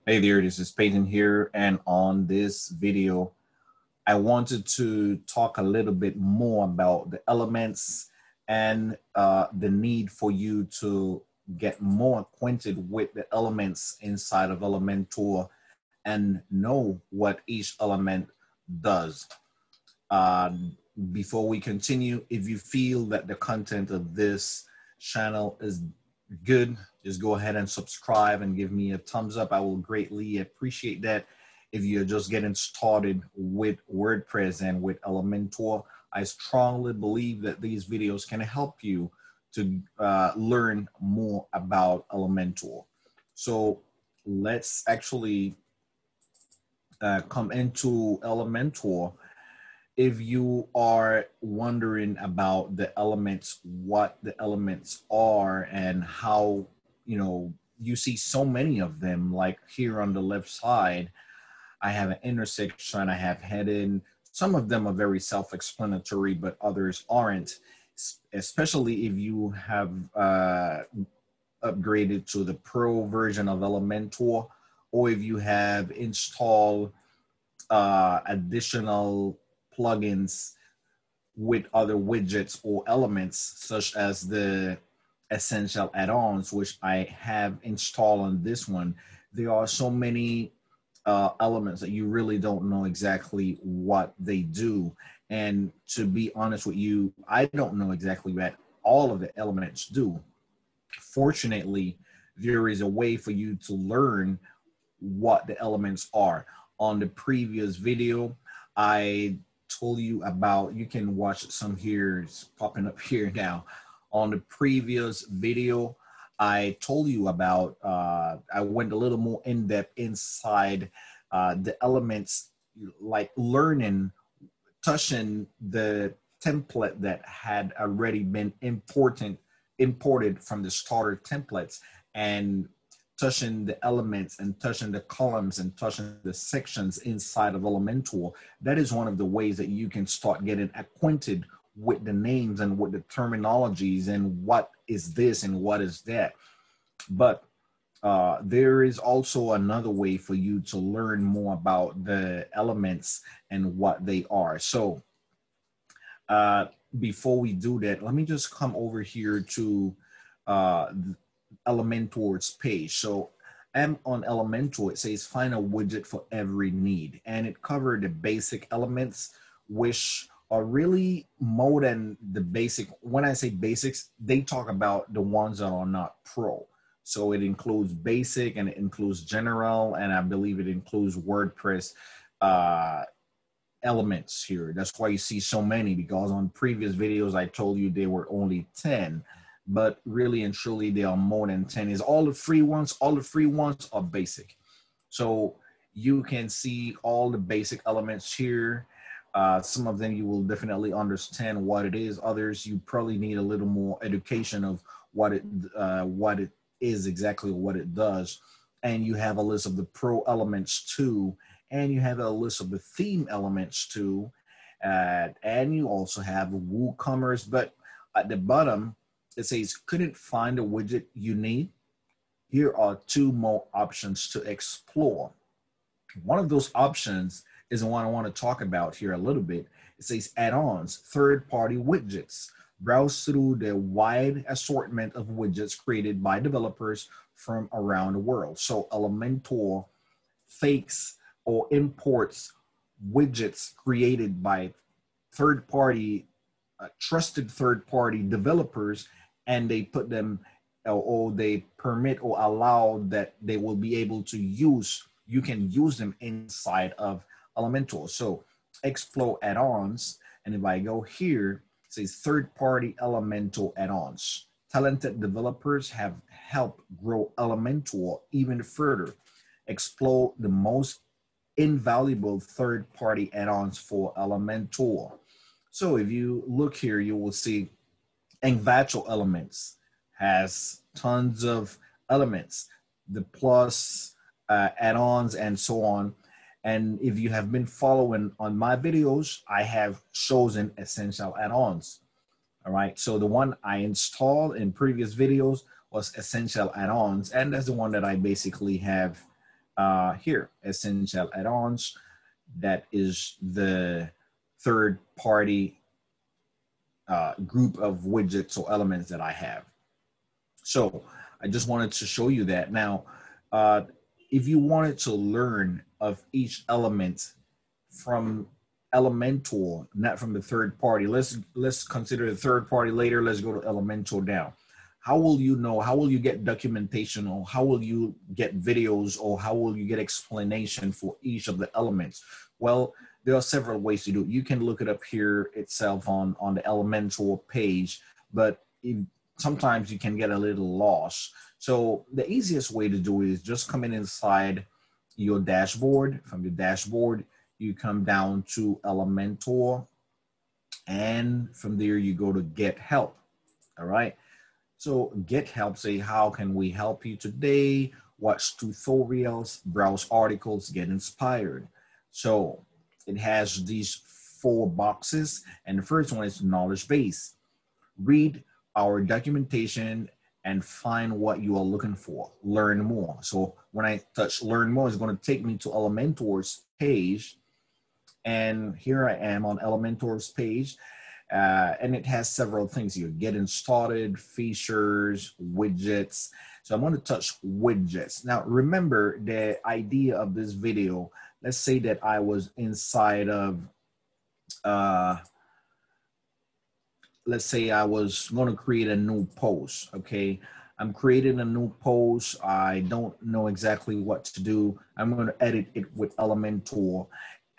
Hey there, this is Peyton here, and on this video, I wanted to talk a little bit more about the elements and the need for you to get more acquainted with the elements inside of Elementor and know what each element does. Uh, Before we continue, if you feel that the content of this channel is good, just go ahead and subscribe and give me a thumbs up. I will greatly appreciate that. If you're just getting started with WordPress and with Elementor, I strongly believe that these videos can help you to learn more about Elementor. So let's actually come into Elementor. If you are wondering about the elements, what the elements are and how, you see so many of them, like here on the left side, I have an intersection, I have heading. Some of them are very self-explanatory, but others aren't, especially if you have upgraded to the Pro version of Elementor, or if you have installed additional plugins with other widgets or elements, such as the Essential Addons, which I have installed on this one. There are so many elements that you really don't know exactly what they do. And to be honest with you, I don't know exactly what all of the elements do. Fortunately, there is a way for you to learn what the elements are. On the previous video, I told you about, you can watch some here, it's popping up here now. On the previous video, I told you about, I went a little more in depth inside the elements, like learning, touching the template that had already been imported from the starter templates, and touching the elements and touching the columns and touching the sections inside of Elementor. That is one of the ways that you can start getting acquainted with the names and with the terminologies and what is this and what is that. But there is also another way for you to learn more about the elements and what they are. So before we do that, let me just come over here to Elementor's page. So I'm on Elementor. It says find a widget for every need, and it covered the basic elements, which are really more than the basic. When I say basics, they talk about the ones that are not pro. So it includes basic, and it includes general, and I believe it includes WordPress elements here. That's why you see so many, because on previous videos I told you there were only 10. But really and truly, there are more than 10. Is all the free ones are basic. So you can see all the basic elements here. Some of them you will definitely understand what it is. Others you probably need a little more education of what it is exactly, what it does. And you have a list of the pro elements too, and you have a list of the theme elements too, and you also have WooCommerce. But at the bottom, it says, couldn't find a widget you need? Here are 2 more options to explore. One of those options is the one I want to talk about here a little bit. It says add-ons, third-party widgets. Browse through the wide assortment of widgets created by developers from around the world. So Elementor fakes or imports widgets created by third-party, trusted third-party developers, and they put them, or they permit or allow that they will be able to use, you can use them inside of Elementor. So explore add-ons, and if I go here, it says third-party Elementor add-ons. Talented developers have helped grow Elementor even further. Explore the most invaluable third-party add-ons for Elementor. So if you look here, you will see Elementor Elements has tons of elements, the plus, add-ons, and so on. And if you have been following on my videos, I have chosen Essential Addons. All right, so the one I installed in previous videos was Essential Addons, and that's the one that I basically have here, Essential Addons. That is the third party group of widgets or elements that I have. So I just wanted to show you that. Now, if you wanted to learn of each element from Elementor, not from the third party, let's consider the third party later. Let's go to Elementor now. How will you know? How will you get documentation, or how will you get videos, or how will you get explanation for each of the elements? Well, there are several ways to do it. You can look it up here itself on the Elementor page, but sometimes you can get a little lost. So the easiest way to do it is just coming inside your dashboard. From your dashboard, you come down to Elementor, and from there you go to Get Help. All right. So Get Help, say, how can we help you today? Watch tutorials, browse articles, get inspired. So it has these 4 boxes, and the first one is knowledge base. Read our documentation and find what you are looking for. Learn more. So when I touch learn more, it's going to take me to Elementor's page. And here I am on Elementor's page. And it has several things here: getting started, features, widgets. So I'm going to touch widgets. Now, remember the idea of this video. Let's say that I was inside of, let's say I was going to create a new post. Okay. I'm creating a new post. I don't know exactly what to do. I'm going to edit it with Elementor.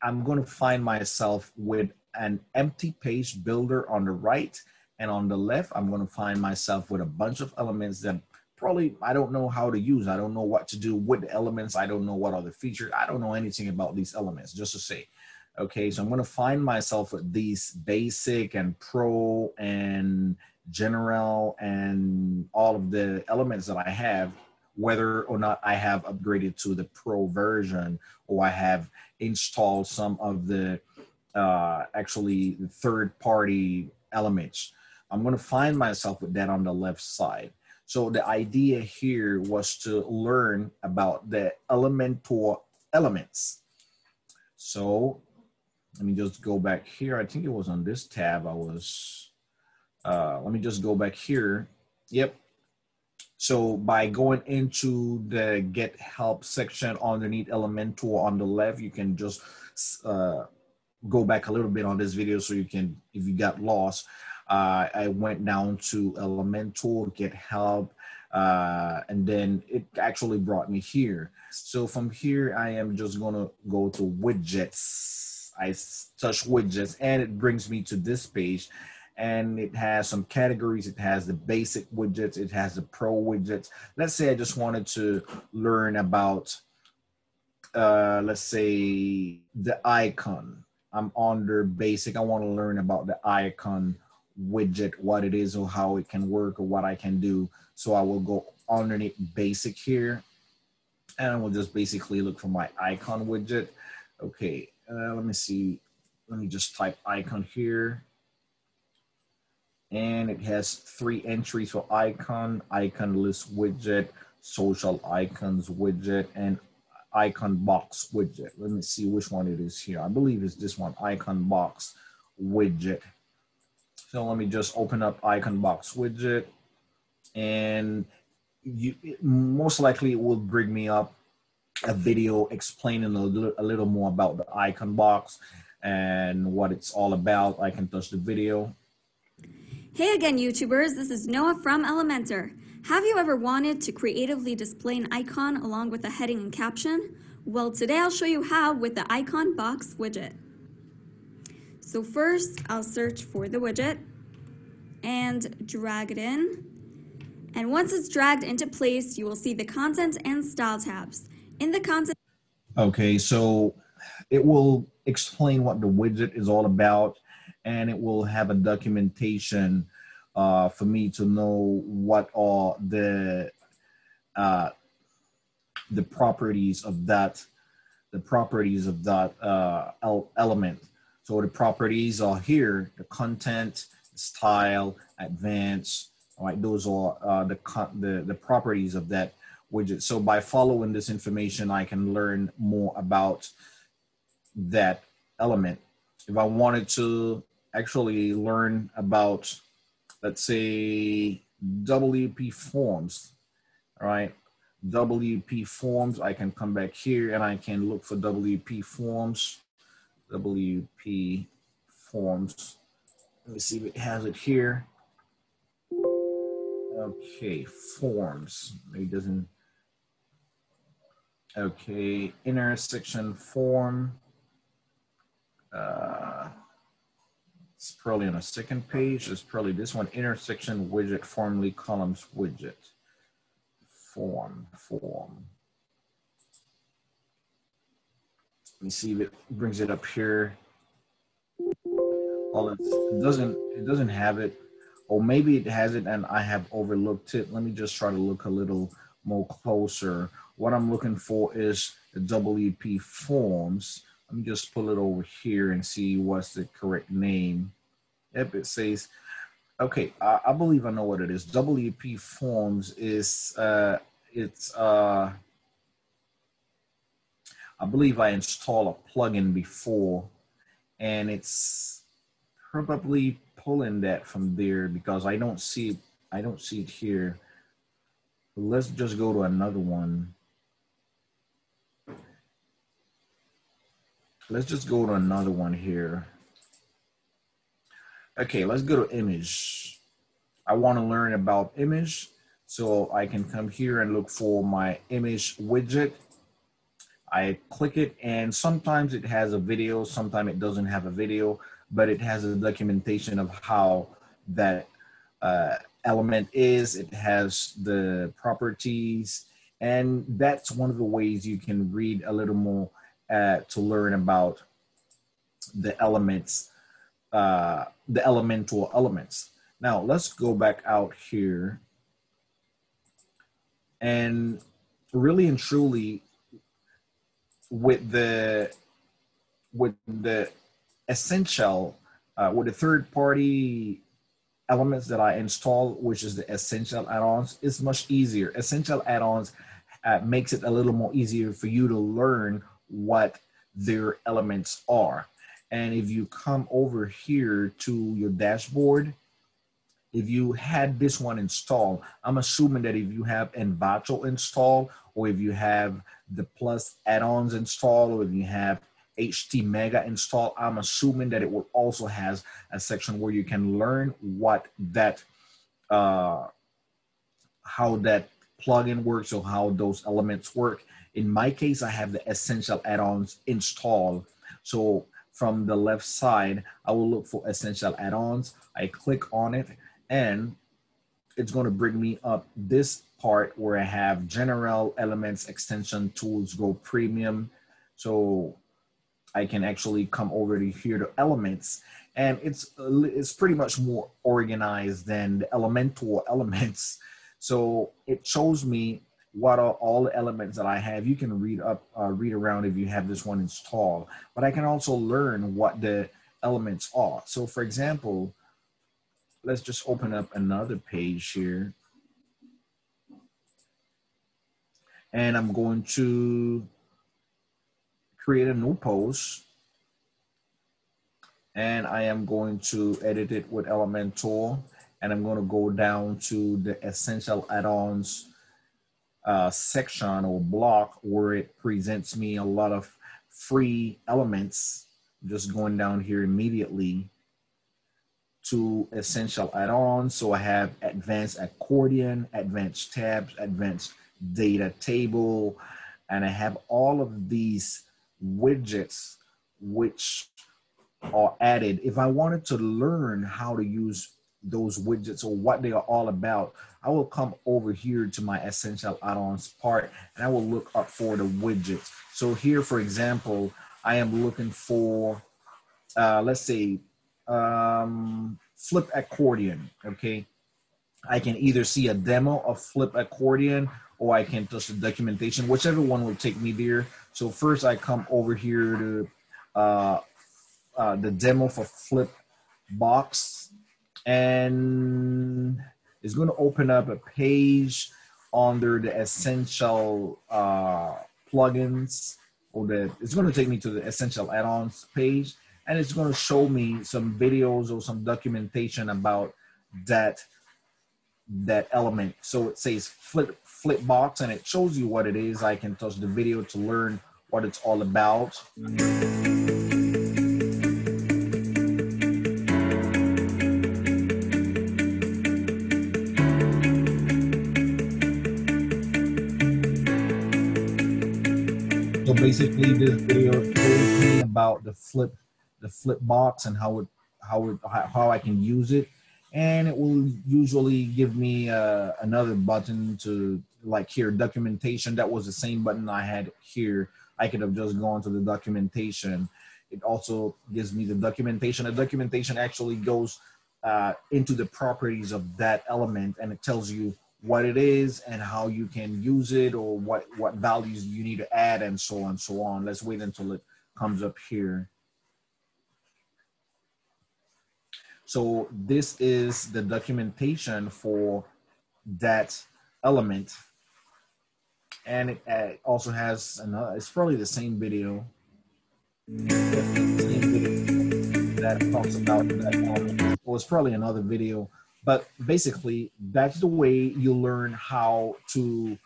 I'm going to find myself with an empty page builder on the right, and on the left, I'm going to find myself with a bunch of elements that probably I don't know how to use. I don't know what to do with the elements. I don't know what are the features. I don't know anything about these elements, just to say. Okay, so I'm going to find myself with these basic and pro and general and all of the elements that I have, whether or not I have upgraded to the pro version, or I have installed some of the actually the third-party elements. I'm going to find myself with that on the left side. So the idea here was to learn about the Elementor Elements. So let me just go back here. I think it was on this tab. Let me just go back here. Yep. So by going into the Get Help section underneath Elementor on the left, you can just go back a little bit on this video so you can, if you got lost. I went down to Elementor, Get Help, and then it actually brought me here. So from here, I am just gonna go to widgets. I touch widgets, and it brings me to this page, and it has some categories. It has the basic widgets, it has the pro widgets. Let's say I just wanted to learn about, let's say, the icon. I'm under basic. I want to learn about the icon widget, what it is or how it can work or what I can do. So I will go underneath basic here, and I will just basically look for my icon widget. Okay, let me see. Let me just type icon here. And it has 3 entries for icon, icon list widget, social icons widget, and icon box widget. Let me see which one it is here. I believe it's this one, icon box widget. So let me just open up icon box widget, and most likely it will bring me up a video explaining a little more about the icon box and what it's all about. I can touch the video. Hey again, YouTubers, this is Noah from Elementor. Have you ever wanted to creatively display an icon along with a heading and caption? Well, today I'll show you how with the icon box widget. So first, I'll search for the widget and drag it in. And once it's dragged into place, you will see the content and style tabs. In the content. Okay, so it will explain what the widget is all about, and it will have a documentation for me to know what are the properties of that, element. So the properties are here: the content, style, advanced. All right, those are the properties of that widget. So by following this information, I can learn more about that element. If I wanted to actually learn about, let's say, WP forms, all right? WP forms, I can come back here and I can look for WP forms. WP forms. Let me see if it has it here. Okay, forms. It doesn't. Okay, intersection form. It's probably on a second page. It's probably this one, intersection widget, formerly columns widget. Form. Let me see if it brings it up here. Well, it doesn't have it, or maybe it has it and I have overlooked it. Let me just try to look a little more closer. What I'm looking for is the WP forms. Let me just pull it over here and see what's the correct name. Yep, it says, okay, I believe I know what it is. WP forms is, I believe I installed a plugin before, and it's probably pulling that from there because I don't see it here. Let's just go to another one. Let's just go to another one here. Okay, let's go to image. I want to learn about image, so I can come here and look for my image widget. I click it, and sometimes it has a video, sometimes it doesn't have a video, but it has a documentation of how that element is. It has the properties, and that's one of the ways you can read a little more to learn about the elements, the Elementor elements. Now let's go back out here, and really and truly, with the essential, with the third-party elements that I install, which is the Essential Addons, it's much easier. Essential Addons makes it a little more easier for you to learn what their elements are. And if you come over here to your dashboard, if you had this one installed, I'm assuming that if you have Envato installed, or if you have the Plus add-ons installed, or if you have HT Mega installed, I'm assuming that it will also has a section where you can learn what that, how that plugin works, or how those elements work. In my case, I have the Essential Addons installed. So from the left side, I will look for Essential Addons. I click on it, and it's going to bring me up this part where I have General Elements, Extension Tools, Go Premium. So I can actually come over to here to Elements, and it's pretty much more organized than the Elementor Elements. So it shows me what are all the elements that I have. You can read around if you have this one installed, but I can also learn what the elements are. So for example, let's just open up another page here. And I'm going to create a new post. And I am going to edit it with Elementor. And I'm going to go down to the Essential Addons section or block where it presents me a lot of free elements. Just going down here immediately to Essential Addons. So I have Advanced Accordion, Advanced Tabs, Advanced Data Table, and I have all of these widgets which are added. If I wanted to learn how to use those widgets or what they are all about, I will come over here to my Essential Addons part, and I will look up for the widgets. So here, for example, I am looking for, let's say, Flip Accordion, okay? I can either see a demo of Flip Accordion, or I can touch the documentation, whichever one will take me there. So first I come over here to the demo for Flip Box, and it's going to open up a page under the essential plugins, or it's going to take me to the essential add-ons page, and it's going to show me some videos or some documentation about that element. So it says flip box, and it shows you what it is. I can touch the video to learn what it's all about. So basically, this video shows me about the flip box and how I can use it, and it will usually give me another button to, like here, documentation. That was the same button I had here. I could have just gone to the documentation. It also gives me the documentation. The documentation actually goes into the properties of that element, and it tells you what it is and how you can use it, or what values you need to add, and so on and so on. Let's wait until it comes up here. So this is the documentation for that element, and it also has another, it's probably the same video that talks about that element. Well, it's probably another video. But basically, that's the way you learn how to,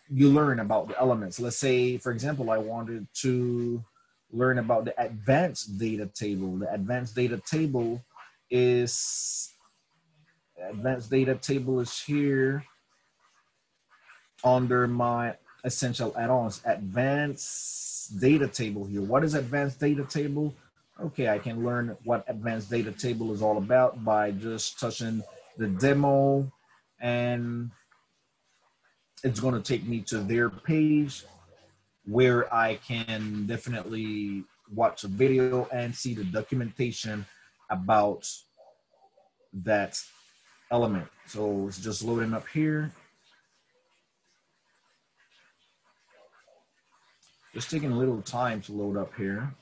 you learn about the elements. Let's say, for example, I wanted to learn about the advanced data table. The advanced data table is here under my essential add-ons. Advanced data table here. What is advanced data table? Okay, I can learn what advanced data table is all about by just touching the demo, and it's going to take me to their page where I can definitely watch a video and see the documentation about that element. So it's just loading up here. Just taking a little time to load up here.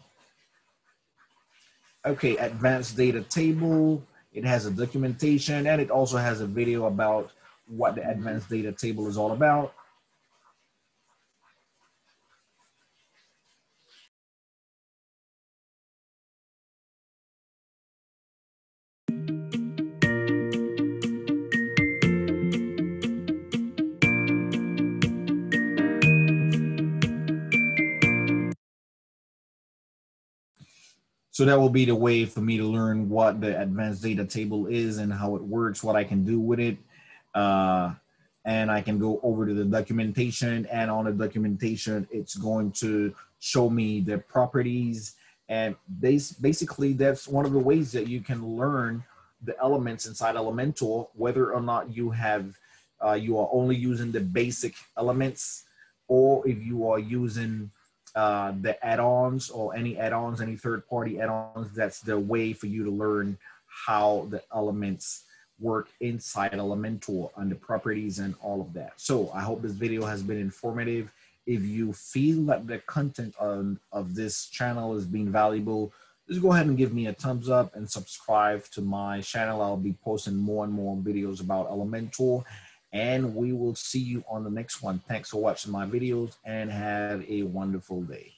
Okay, advanced data table. It has a documentation, and it also has a video about what the advanced data table is all about. So that will be the way for me to learn what the advanced data table is and how it works, what I can do with it. And I can go over to the documentation, and on the documentation, it's going to show me the properties. And basically, that's one of the ways that you can learn the elements inside Elementor, whether or not you have, you are only using the basic elements, or if you are using the add-ons or any add-ons, any third-party add-ons. That's the way for you to learn how the elements work inside Elementor and the properties and all of that. So I hope this video has been informative. If you feel that the content of this channel is being valuable, just go ahead and give me a thumbs up and subscribe to my channel. I'll be posting more and more videos about Elementor, and we will see you on the next one. Thanks for watching my videos, and have a wonderful day.